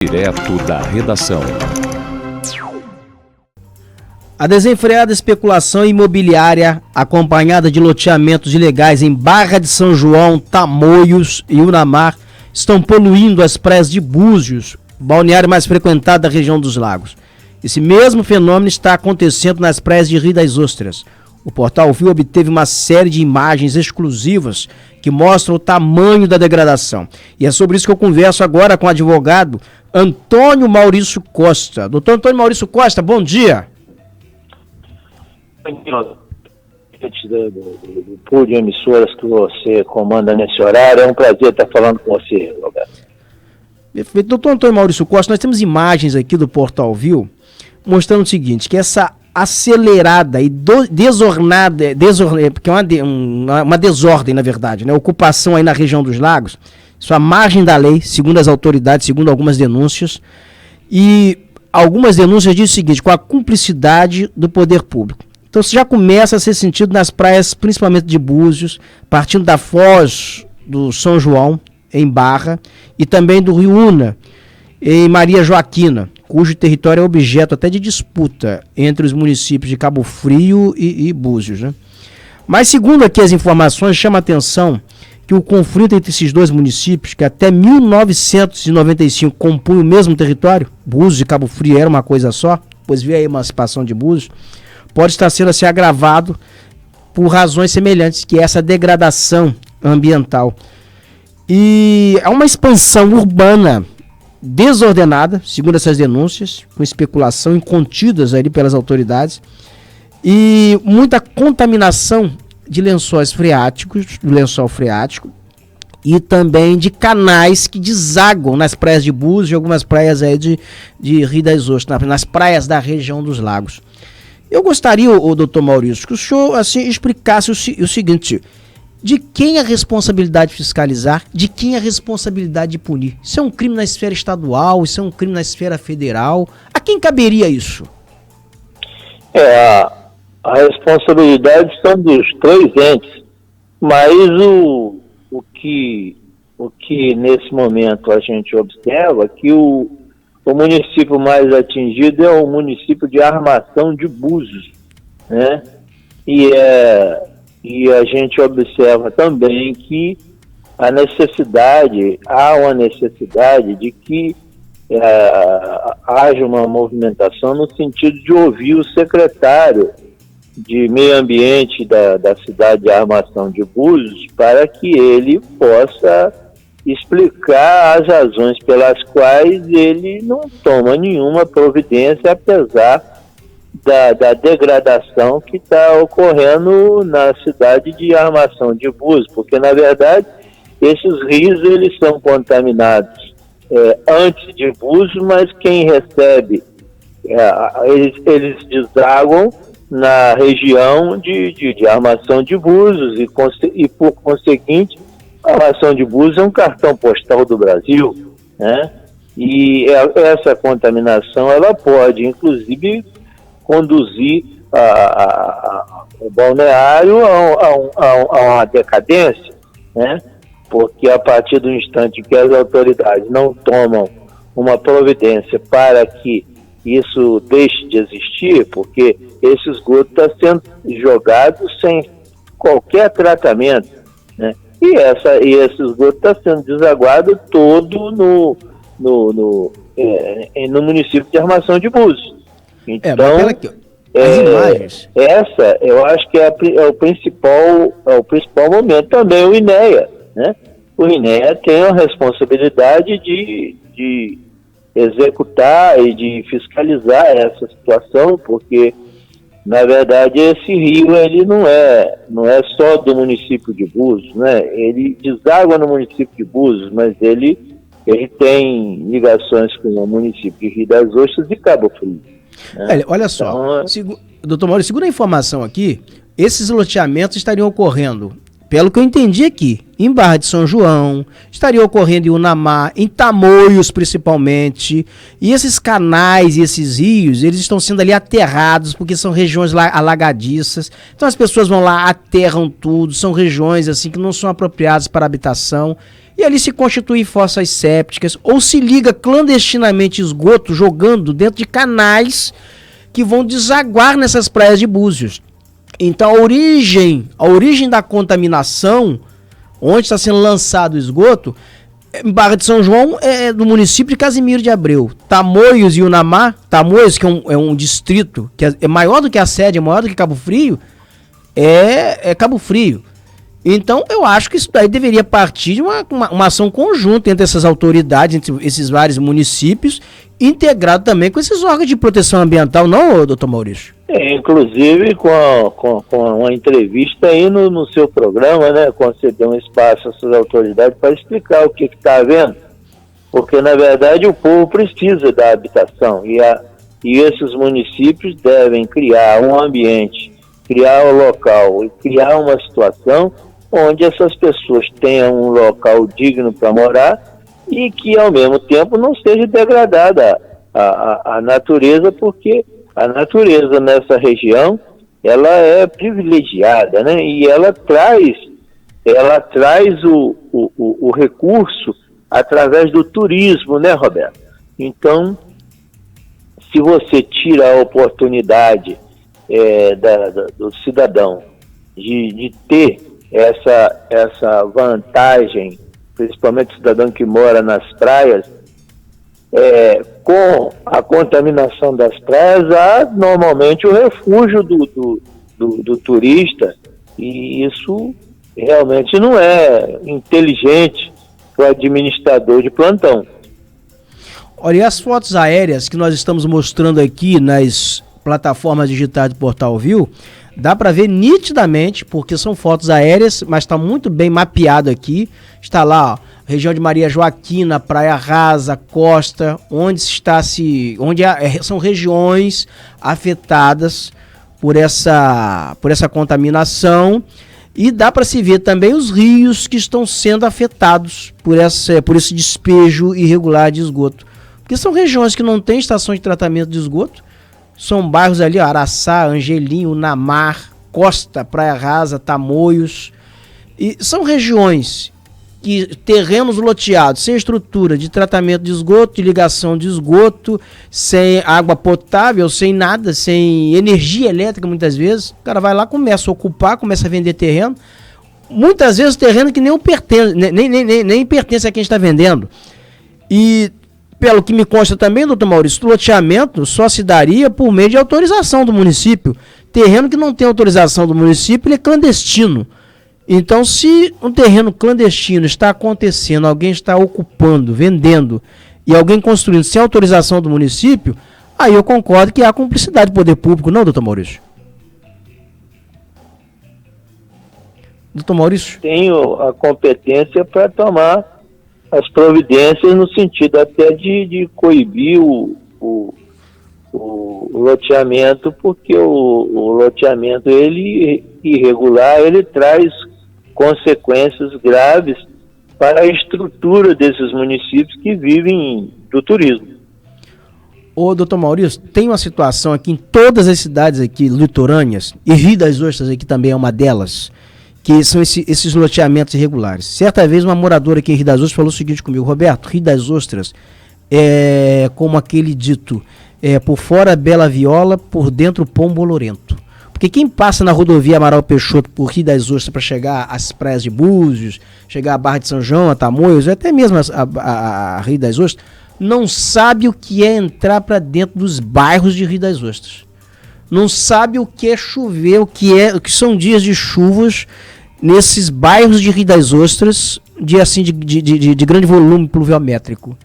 Direto da redação. A desenfreada especulação imobiliária, acompanhada de loteamentos ilegais em Barra de São João, Tamoios e Unamar, estão poluindo as praias de Búzios, balneário mais frequentado da região dos lagos. Esse mesmo fenômeno está acontecendo nas praias de Rio das Ostras. O Portal Viu obteve uma série de imagens exclusivas que mostram o tamanho da degradação. E é sobre isso que eu converso agora com o advogado Antônio Maurício Costa. Doutor Antônio Maurício Costa, bom dia. Do pool de emissoras que você comanda nesse horário, é um prazer estar falando com você, Roberto. Perfeito. Doutor Antônio Maurício Costa, nós temos imagens aqui do Portal Viu mostrando o seguinte, que essa acelerada e desornada, porque é uma desordem, na verdade, né? Ocupação aí na região dos lagos, isso à margem da lei, segundo as autoridades, segundo algumas denúncias, e algumas denúncias dizem o seguinte, com a cumplicidade do poder público. Então isso já começa a ser sentido nas praias, principalmente de Búzios, partindo da Foz do São João, em Barra, e também do Rio Una, em Maria Joaquina, cujo território é objeto até de disputa entre os municípios de Cabo Frio e Búzios, né? Mas segundo aqui as informações, chama a atenção que o conflito entre esses dois municípios, que até 1995 compunham o mesmo território, Búzios e Cabo Frio era uma coisa só, depois veio a emancipação de Búzios, pode estar sendo assim agravado por razões semelhantes, que é essa degradação ambiental. E há uma expansão urbana desordenada, segundo essas denúncias, com especulação incontidas ali pelas autoridades, e muita contaminação de lençóis freáticos, do lençol freático, e também de canais que desaguam nas praias de Búzios e algumas praias aí de Rio das Ostras, nas praias da região dos lagos. Eu gostaria, o doutor Maurício, que o senhor assim, explicasse o seguinte: de quem a responsabilidade de fiscalizar, de quem a responsabilidade de punir? Isso é um crime na esfera estadual, isso é um crime na esfera federal? A quem caberia isso? A responsabilidade são dos três entes, mas o que nesse momento a gente observa é que o município mais atingido é o município de Armação de Búzios, né? E a gente observa também que há uma necessidade de que haja uma movimentação no sentido de ouvir o secretário de Meio Ambiente da cidade de Armação de Búzios para que ele possa explicar as razões pelas quais ele não toma nenhuma providência, apesar da degradação que está ocorrendo na cidade de Armação de Búzios, porque na verdade esses rios eles são contaminados antes de Búzios, mas quem recebe eles desaguam na região de Armação de Búzios e por conseguinte a Armação de Búzios é um cartão postal do Brasil, né? E essa contaminação ela pode inclusive conduzir o balneário a uma decadência, né? Porque a partir do instante que as autoridades não tomam uma providência para que isso deixe de existir, porque esse esgoto está sendo jogado sem qualquer tratamento, né? E esse esgoto está sendo desaguado todo no município de Armação de Búzios. Então, as imagens. Essa eu acho que é o principal momento. Também o INEA, né? O INEA tem a responsabilidade de executar e de fiscalizar essa situação, porque na verdade esse rio ele não é só do município de Búzios, né? Ele deságua no município de Búzios, mas ele tem ligações com o município de Rio das Ostras e Cabo Frio. Olha só, doutor Maurício, segura a informação aqui, esses loteamentos estariam ocorrendo, pelo que eu entendi aqui, em Barra de São João, estaria ocorrendo em Unamar, em Tamoios principalmente, e esses canais e esses rios, eles estão sendo ali aterrados, porque são regiões alagadiças, então as pessoas vão lá, aterram tudo, são regiões assim que não são apropriadas para habitação, e ali se constituem fossas sépticas, ou se liga clandestinamente esgoto jogando dentro de canais que vão desaguar nessas praias de Búzios. Então a origem da contaminação, onde está sendo lançado o esgoto, em Barra de São João é do município de Casimiro de Abreu. Tamoios e Unamar, Tamoios, que é um distrito que é maior do que a sede, é maior do que Cabo Frio, é Cabo Frio. Então eu acho que isso daí deveria partir de uma ação conjunta entre essas autoridades, entre esses vários municípios, integrado também com esses órgãos de proteção ambiental, não, doutor Maurício? Inclusive com uma entrevista aí no seu programa, né, conceder um espaço a essas autoridades para explicar o que está havendo, porque na verdade o povo precisa da habitação e esses municípios devem criar um ambiente, criar um local e criar uma situação onde essas pessoas tenham um local digno para morar e que ao mesmo tempo não seja degradada a natureza, porque a natureza nessa região ela é privilegiada, né? E ela traz o recurso através do turismo, né, Roberto? Então, se você tira a oportunidade do cidadão de ter essa vantagem, principalmente o cidadão que mora nas praias, com a contaminação das praias, há normalmente o refúgio do turista, e isso realmente não é inteligente para o administrador de plantão. Olha, e as fotos aéreas que nós estamos mostrando aqui nas plataformas digitais do Portal Viu, dá para ver nitidamente, porque são fotos aéreas, mas está muito bem mapeado aqui. Está lá, ó, região de Maria Joaquina, Praia Rasa, Costa, são regiões afetadas por essa contaminação, e dá para se ver também os rios que estão sendo afetados por esse despejo irregular de esgoto, porque são regiões que não têm estação de tratamento de esgoto. São bairros ali, ó, Araçá, Angelim, Unamar, Costa, Praia Rasa, Tamoios. E são regiões que terrenos loteados, sem estrutura de tratamento de esgoto, de ligação de esgoto, sem água potável, sem nada, sem energia elétrica muitas vezes. O cara vai lá, começa a ocupar, começa a vender terreno. Muitas vezes terreno que nem pertence a quem está vendendo. E pelo que me consta também, doutor Maurício, o loteamento só se daria por meio de autorização do município. Terreno que não tem autorização do município, ele é clandestino. Então, se um terreno clandestino está acontecendo, alguém está ocupando, vendendo, e alguém construindo sem autorização do município, aí eu concordo que há cumplicidade do poder público, não, doutor Maurício? Doutor Maurício? Tenho a competência para tomar as providências no sentido até de coibir o loteamento, porque o loteamento irregular, ele traz consequências graves para a estrutura desses municípios que vivem do turismo. Ô, doutor Maurício, tem uma situação aqui em todas as cidades aqui litorâneas, e Rio das Ostras aqui também é uma delas, que são esses loteamentos irregulares. Certa vez uma moradora aqui em Rio das Ostras falou o seguinte comigo: Roberto, Rio das Ostras é como aquele dito, por fora Bela Viola, por dentro Pombo Olorento. Porque quem passa na rodovia Amaral Peixoto por Rio das Ostras para chegar às praias de Búzios, chegar à Barra de São João, a Tamoios, até mesmo a Rio das Ostras, não sabe o que é entrar para dentro dos bairros de Rio das Ostras. Não sabe o que é chover, o que são dias de chuvas nesses bairros de Rio das Ostras, de grande volume pluviométrico.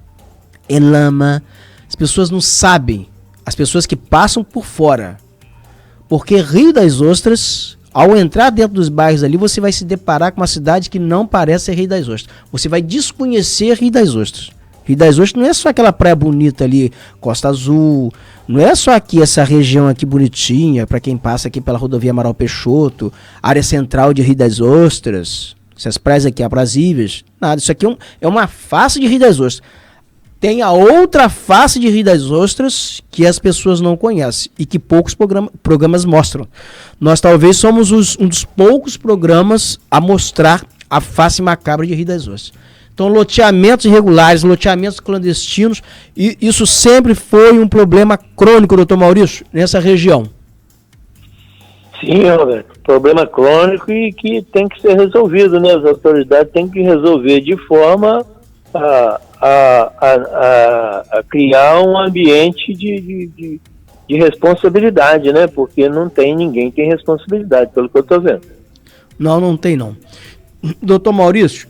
É lama. As pessoas não sabem, as pessoas que passam por fora. Porque Rio das Ostras, ao entrar dentro dos bairros ali, você vai se deparar com uma cidade que não parece ser Rio das Ostras. Você vai desconhecer Rio das Ostras. Rio das Ostras não é só aquela praia bonita ali, Costa Azul, não é só aqui essa região aqui bonitinha, para quem passa aqui pela rodovia Amaral Peixoto, área central de Rio das Ostras, essas praias aqui aprazíveis, nada, isso aqui é uma face de Rio das Ostras. Tem a outra face de Rio das Ostras que as pessoas não conhecem e que poucos programas mostram. Nós talvez somos um dos poucos programas a mostrar a face macabra de Rio das Ostras. Então, loteamentos irregulares, loteamentos clandestinos, e isso sempre foi um problema crônico, doutor Maurício, nessa região. Sim, Roberto, problema crônico e que tem que ser resolvido, né? As autoridades têm que resolver de forma a criar um ambiente de responsabilidade, né? Porque ninguém tem responsabilidade, pelo que eu estou vendo. Não tem não. Doutor Maurício,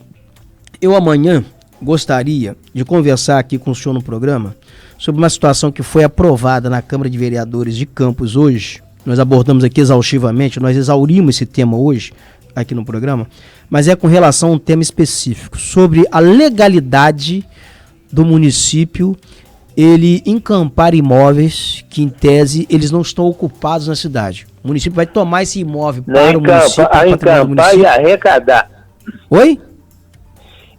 eu amanhã gostaria de conversar aqui com o senhor no programa sobre uma situação que foi aprovada na Câmara de Vereadores de Campos hoje. Nós abordamos aqui exaustivamente, nós exaurimos esse tema hoje aqui no programa, mas é com relação a um tema específico, sobre a legalidade do município ele encampar imóveis que, em tese, eles não estão ocupados na cidade. O município vai tomar esse imóvel para o município. Encampar e arrecadar. Oi?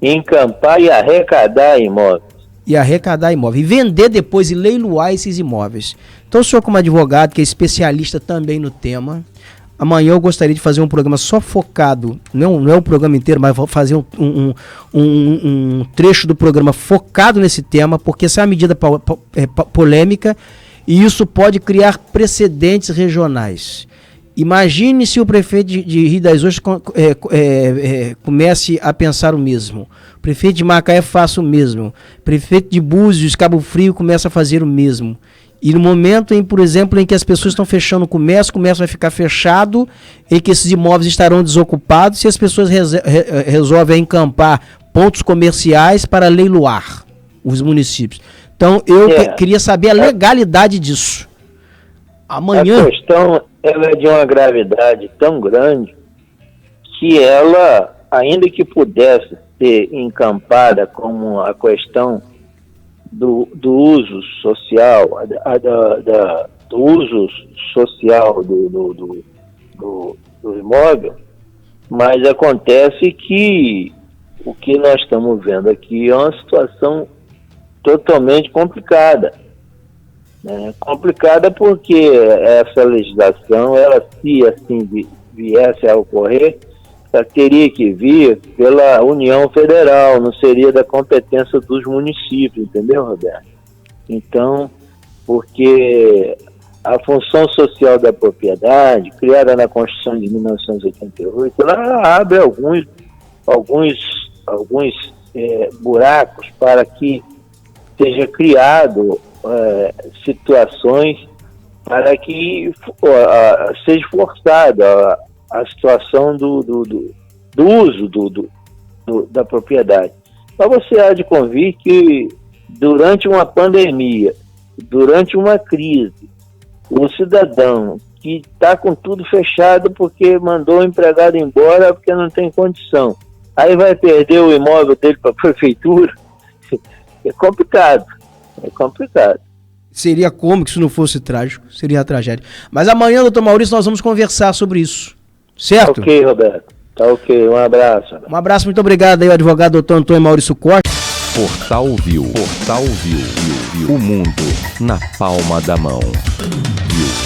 Encampar e arrecadar imóveis. E arrecadar imóvel. E vender depois e leiloar esses imóveis. Então, o senhor, como advogado, que é especialista também no tema, amanhã eu gostaria de fazer um programa só focado, não é um programa inteiro, mas vou fazer um trecho do programa focado nesse tema, porque essa é uma medida polêmica e isso pode criar precedentes regionais. Imagine se o prefeito de Rio das Ostras comece a pensar o mesmo. O prefeito de Macaé faça o mesmo. O prefeito de Búzios, Cabo Frio, começa a fazer o mesmo. E no momento, por exemplo, em que as pessoas estão fechando o comércio vai ficar fechado, em que esses imóveis estarão desocupados, se as pessoas resolvem encampar pontos comerciais para leiloar os municípios. Então, eu queria saber a legalidade disso. Amanhã... A questão ela é de uma gravidade tão grande que ela, ainda que pudesse ser encampada como a questão do uso social, do uso social do imóvel, mas acontece que o que nós estamos vendo aqui é uma situação totalmente complicada. Complicada porque essa legislação, ela, se assim viesse a ocorrer, ela teria que vir pela União Federal, não seria da competência dos municípios, entendeu, Roberto? Então, porque a função social da propriedade, criada na Constituição de 1988, ela abre alguns buracos para que seja criado situações para que seja forçada a situação do uso da propriedade. Mas você há de convir que durante uma pandemia, durante uma crise, o cidadão que está com tudo fechado porque mandou o empregado embora porque não tem condição, aí vai perder o imóvel dele para a prefeitura, é complicado. Seria cômico se não fosse trágico, seria a tragédia. Mas amanhã, doutor Maurício, nós vamos conversar sobre isso, certo? Ok, Roberto. Tá ok, um abraço. Um abraço, muito obrigado aí, o advogado doutor Antônio Maurício Costa. Portal View. O mundo na palma da mão. View.